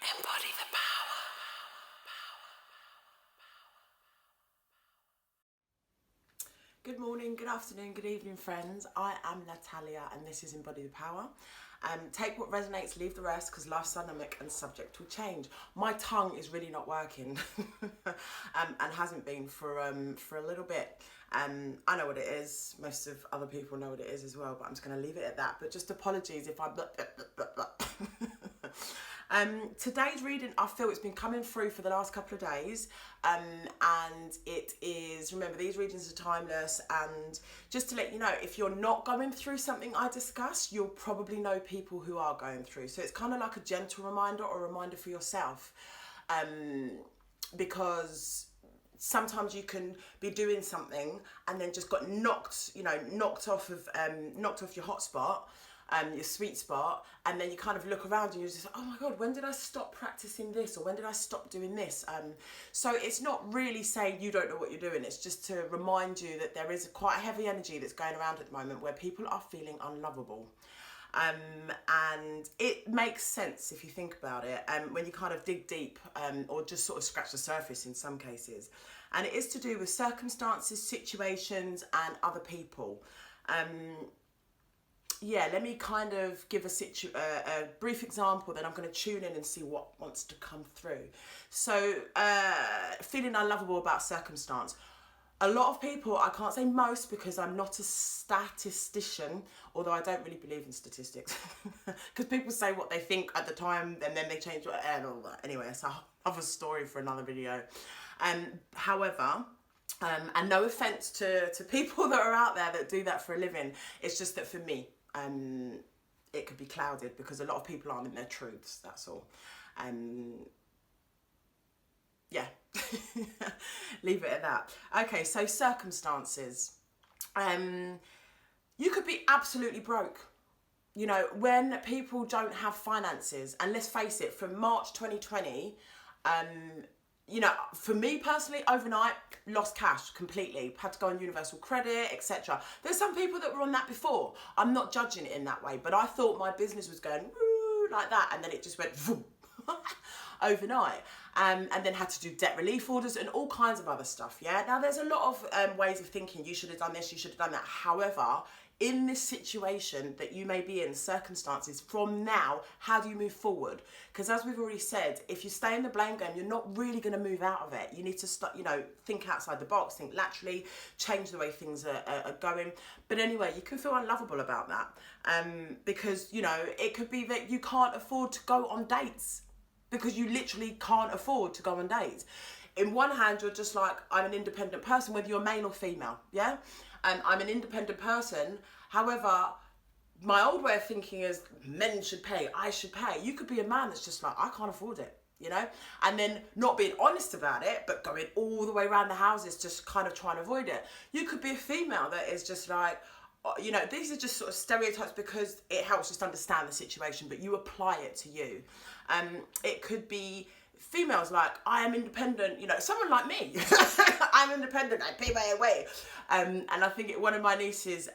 Embody the power. Good morning, good afternoon, good evening, friends. I am Natalia and this is Embody the Power. Take what resonates, leave the rest, because life's dynamic and subject to change. My tongue is really not working and hasn't been for a little bit. I know what it is. Most of other people know what it is as well, but I'm just going to leave it at that. But just apologies if I'm... Today's reading, I feel it's been coming through for the last couple of days, and it is, remember, these readings are timeless, and just to let you know, if you're not going through something I discuss, you'll probably know people who are going through, so it's kind of like a gentle reminder or a reminder for yourself, because sometimes you can be doing something and then just got knocked off your hotspot, your sweet spot, and then you kind of look around and you're just like, oh my god, when did I stop practicing this, or when did I stop doing this? So it's not really saying you don't know what you're doing, it's just to remind you that there is quite a heavy energy that's going around at the moment where people are feeling unlovable. And it makes sense if you think about it, when you kind of dig deep, or just sort of scratch the surface in some cases. And it is to do with circumstances, situations, and other people. Yeah, let me kind of give a brief example, then I'm going to tune in and see what wants to come through. So, feeling unlovable about circumstance. A lot of people, I can't say most because I'm not a statistician, although I don't really believe in statistics. Because people say what they think at the time and then they change it and all that. Anyway, it's another story for another video. However... and no offence to people that are out there that do that for a living, it's just that for me, it could be clouded because a lot of people aren't in their truths, that's all. Yeah, leave it at that. Okay, so circumstances. You could be absolutely broke. You know, when people don't have finances, and let's face it, from March 2020, you know, for me personally, overnight, lost cash completely, had to go on universal credit, etc. There's some people that were on that before. I'm not judging it in that way, but I thought my business was going woo, like that, and then it just went vroom, overnight. And then had to do debt relief orders and all kinds of other stuff, yeah? Now, there's a lot of ways of thinking, you should have done this, you should have done that. However, in this situation that you may be in, circumstances, from now, how do you move forward? Because as we've already said, if you stay in the blame game, you're not really going to move out of it. You need to start, you know, think outside the box, think laterally, change the way things are going. But anyway, you can feel unlovable about that, because, you know, it could be that you can't afford to go on dates because you literally can't afford to go on dates. In one hand, you're just like, I'm an independent person, whether you're male or female, yeah? I'm an independent person. However, my old way of thinking is men should pay, I should pay. You could be a man that's just like, I can't afford it, you know? And then not being honest about it, but going all the way around the houses, just kind of trying to avoid it. You could be a female that is just like, you know, these are just sort of stereotypes because it helps just understand the situation, but you apply it to you. It could be females like, I am independent, you know, someone like me. I'm independent, I pay my own way. And I think one of my nieces,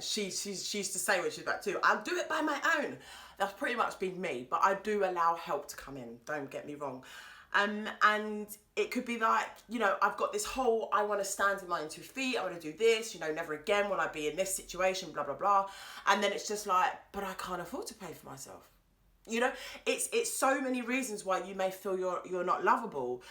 she used to say when she was about 2, I'll do it by my own. That's pretty much been me, but I do allow help to come in, don't get me wrong. And it could be like, you know, I've got this whole, I want to stand on my own 2 feet, I want to do this, you know, never again will I be in this situation, blah, blah, blah. And then it's just like, but I can't afford to pay for myself. You know, it's so many reasons why you may feel you're not lovable,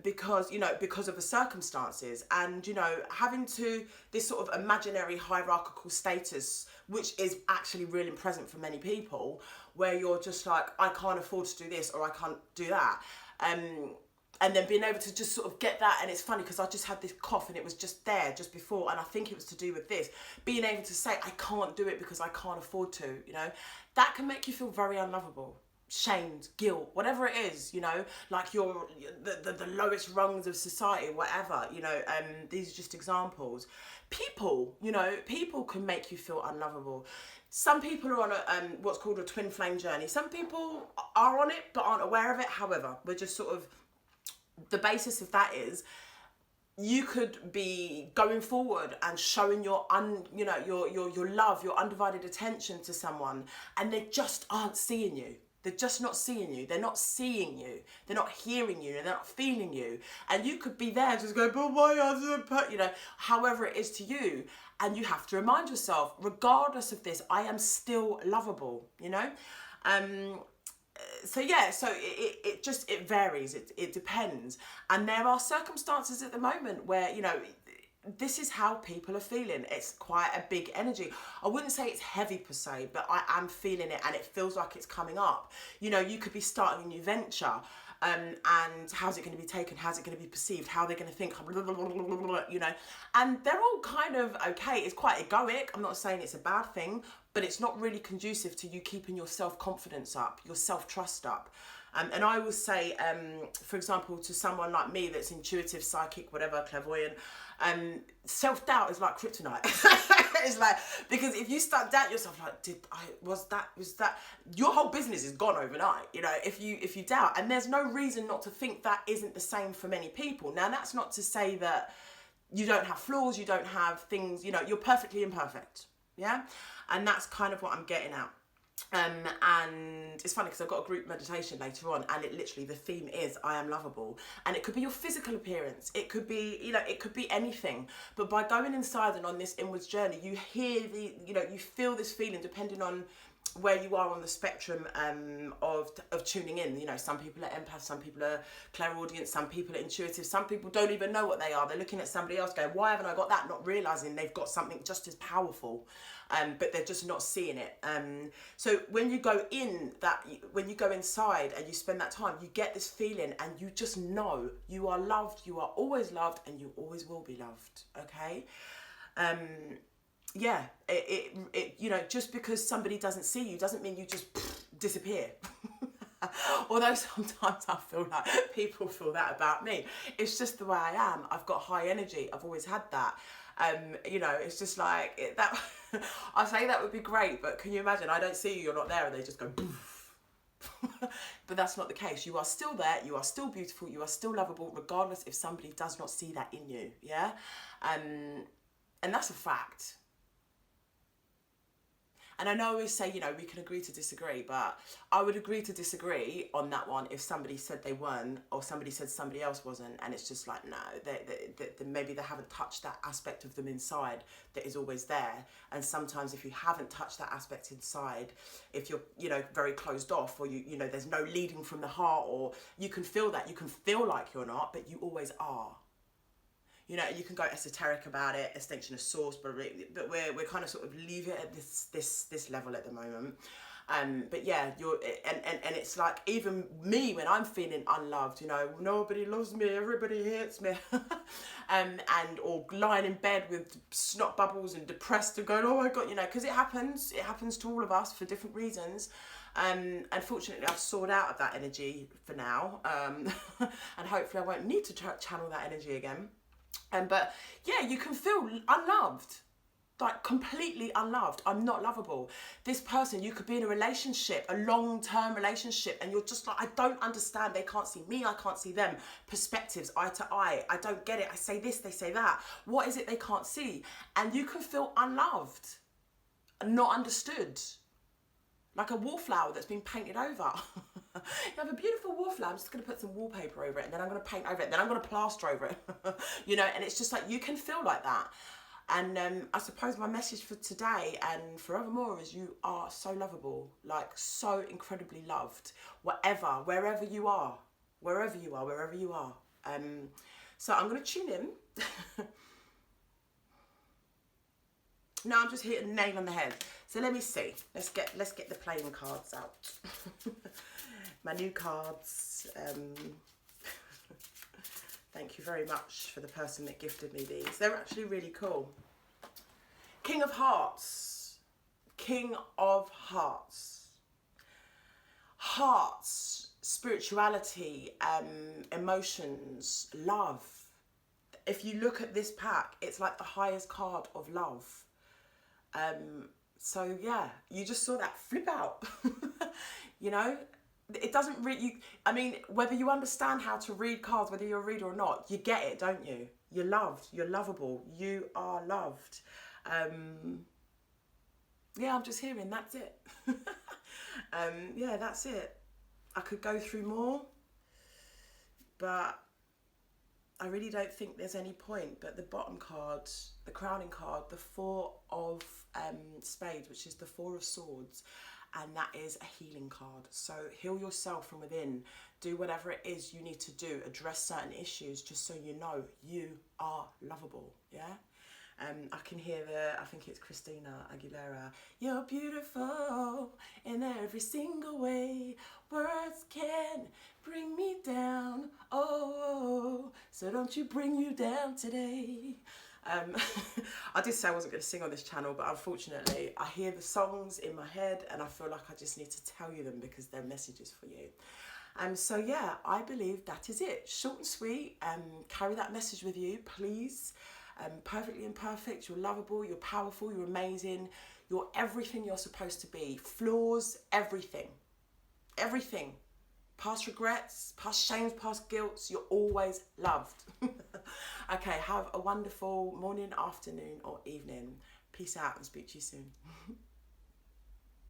because, you know, because of the circumstances, and, you know, having to this sort of imaginary hierarchical status, which is actually really present for many people, where you're just like, I can't afford to do this or I can't do that. And then being able to just sort of get that, and it's funny because I just had this cough and it was just there just before, and I think it was to do with this, being able to say I can't do it because I can't afford to, you know, that can make you feel very unlovable, shamed, guilt, whatever it is, you know, like you're the lowest rungs of society, whatever, you know. These are just examples. People, you know, people can make you feel unlovable. Some people are on a what's called a twin flame journey. Some people are on it but aren't aware of it. However, we're just sort of, the basis of that is you could be going forward and showing your love, your undivided attention to someone, and they just aren't seeing you. They're just not seeing you. They're not seeing you. They're not hearing you. They're not feeling you. And you could be there just going, but why are you know, however it is to you. And you have to remind yourself, regardless of this, I am still lovable, you know? So yeah, so it varies, it depends. And there are circumstances at the moment where, you know, this is how people are feeling. It's quite a big energy. I wouldn't say it's heavy per se, but I am feeling it and it feels like it's coming up. You know, you could be starting a new venture, and how's it going to be taken? How's it going to be perceived? How they're going to think, you know, and they're all kind of okay. It's quite egoic. I'm not saying it's a bad thing, but it's not really conducive to you keeping your self-confidence up, your self-trust up. And I will say, for example, to someone like me that's intuitive, psychic, whatever, clairvoyant, self-doubt is like kryptonite. It's like, because if you start doubting yourself, like, was that, your whole business is gone overnight, you know, if you doubt. And there's no reason not to think that isn't the same for many people. Now, that's not to say that you don't have flaws, you don't have things, you know, you're perfectly imperfect, yeah? And that's kind of what I'm getting at. And it's funny because I've got a group meditation later on, and it literally, the theme is I am lovable. And it could be your physical appearance, it could be, you know, it could be anything. But by going inside and on this inwards journey, you hear you know, you feel this feeling depending on where you are on the spectrum of tuning in. You know, some people are empaths, some people are clairaudient, some people are intuitive, some people don't even know what they are. They're looking at somebody else going, why haven't I got that? Not realising they've got something just as powerful, but they're just not seeing it. So when you go when you go inside and you spend that time, you get this feeling and you just know you are loved, you are always loved, and you always will be loved, okay? Yeah, it you know, just because somebody doesn't see you doesn't mean you just disappear. Although sometimes I feel like people feel that about me. It's just the way I am. I've got high energy. I've always had that. You know, it's just like that. I say that would be great, but can you imagine? I don't see you, you're not there, and they just go poof. But that's not the case. You are still there. You are still beautiful. You are still lovable, regardless if somebody does not see that in you. Yeah, and that's a fact. And I know I always say, you know, we can agree to disagree, but I would agree to disagree on that one if somebody said they weren't, or somebody said somebody else wasn't, and it's just like, no, maybe they haven't touched that aspect of them inside that is always there. And sometimes if you haven't touched that aspect inside, if you're, you know, very closed off, or you know, there's no leading from the heart, or you can feel that, you can feel like you're not, but you always are. You know, you can go esoteric about it, extension of source, but we're kind of sort of leave it at this level at the moment. But yeah, and it's like, even me when I'm feeling unloved, you know, nobody loves me, everybody hates me, and or lying in bed with snot bubbles and depressed and going, oh my God, you know, because it happens to all of us for different reasons. Unfortunately, I've soared out of that energy for now, and hopefully I won't need to channel that energy again. But yeah, you can feel unloved, like completely unloved. I'm not lovable. This person, you could be in a relationship, a long-term relationship, and you're just like, I don't understand. They can't see me, I can't see them. Perspectives, eye to eye. I don't get it. I say this, they say that. What is it they can't see? And you can feel unloved, not understood. Like a wallflower that's been painted over. You have a beautiful wallflower, I'm just going to put some wallpaper over it, and then I'm going to paint over it, then I'm going to plaster over it. You know, and it's just like, you can feel like that. And I suppose my message for today and forevermore is, you are so lovable, like so incredibly loved, wherever you are. So I'm going to tune in. No, I'm just hitting the nail on the head. So let me see. Let's get the playing cards out. My new cards. Thank you very much for the person that gifted me these. They're actually really cool. King of Hearts. King of Hearts. Hearts, spirituality, emotions, love. If you look at this pack, it's like the highest card of love. So yeah, you just saw that flip out. You know, it doesn't really, I mean, whether you understand how to read cards, whether you're a reader or not, you get it, don't you? You're loved, you're lovable, you are loved. Yeah, I'm just hearing, that's it. Yeah, that's it. I could go through more, but I really don't think there's any point. But the bottom card, the crowning card, the Four of Spades, which is the Four of Swords, and that is a healing card. So heal yourself from within. Do whatever it is you need to do. Address certain issues just so you know you are lovable. Yeah. I can hear I think it's Christina Aguilera. You're beautiful in every single way. Words can bring me down. Oh, so don't you bring you down today. I did say I wasn't going to sing on this channel, but unfortunately I hear the songs in my head and I feel like I just need to tell you them because they're messages for you. So yeah, I believe that is it. Short and sweet. Carry that message with you, please. Perfectly imperfect, you're lovable, you're powerful, you're amazing, you're everything you're supposed to be. Flaws, everything. Everything. Past regrets, past shames, past guilts, you're always loved. Okay, have a wonderful morning, afternoon or evening. Peace out and speak to you soon.